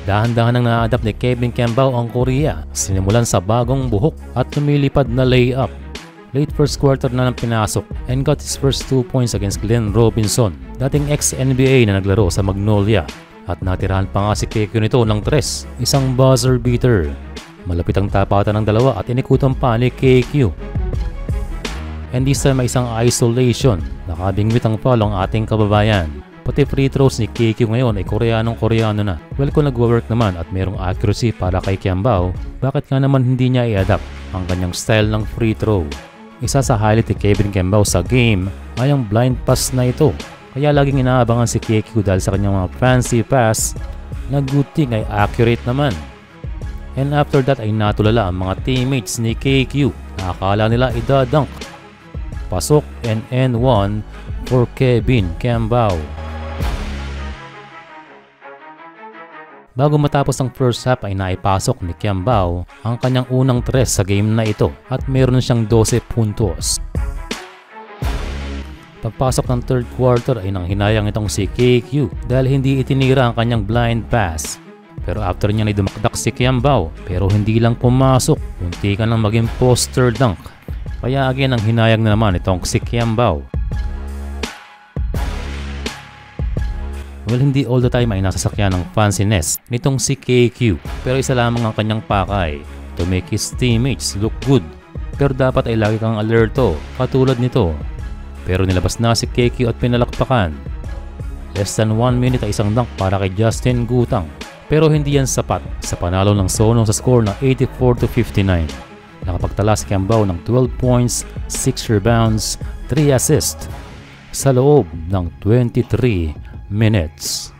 Dahan-dahan nang na-adapt ni Kevin Kembao ang Korea, sinimulan sa bagong buhok at lumilipad na layup. Late first quarter na nang pinasok and got his first 2 points against Glenn Robinson, dating ex-NBA na naglaro sa Magnolia. At natirahan pa nga si Kekyu nito ng 3, isang buzzer beater. Malapit ang tapatan ng dalawa at inikutan pa ni Kekyu. And this time may isang isolation, nakabingwit ang foul ang ating kababayan. Pati free throws ni Kekyu ngayon ay Koreanong-Koreano na. Well, kung nag-work naman at mayroong accuracy para kay Kembao, bakit nga naman hindi niya i-adapt ang kanyang style ng free throw? Isa sa highlight ni Kevin Kembao sa game ay ang blind pass na ito. Kaya laging inaabangan si Kekyu dahil sa kanyang mga fancy pass na good thing ay accurate naman. And after that ay natulala ang mga teammates ni Kekyu na akala nila idadunk. Pasok and N1 for Kevin Kembao. Bago matapos ang first half ay naipasok ni Kembao ang kanyang unang 3 sa game na ito at meron siyang 12 puntos. Pagpasok ng third quarter ay nanghinayang itong si Kekyu dahil hindi itinira ang kanyang blind pass. Pero after niya ay dumakdak si Kembao pero hindi lang pumasok, munti ka nang maging poster dunk. Kaya again ang hinayang na naman itong si Kembao. Well, hindi all the time ay nasasakyan ng fanciness nitong si Kekyu, pero isa lamang ang kanyang pakay to make his teammates look good. Pero dapat ay lagi kang alerto katulad nito. Pero nilabas na si Kekyu at pinalakpakan. Less than 1 minute ay isang dunk para kay Justin Gutang, pero hindi yan sapat sa panalo ng Sono sa score na 84-59. Nakapagtala si Kembao ng 12 points, 6 rebounds, 3 assists sa loob ng 23 minutes.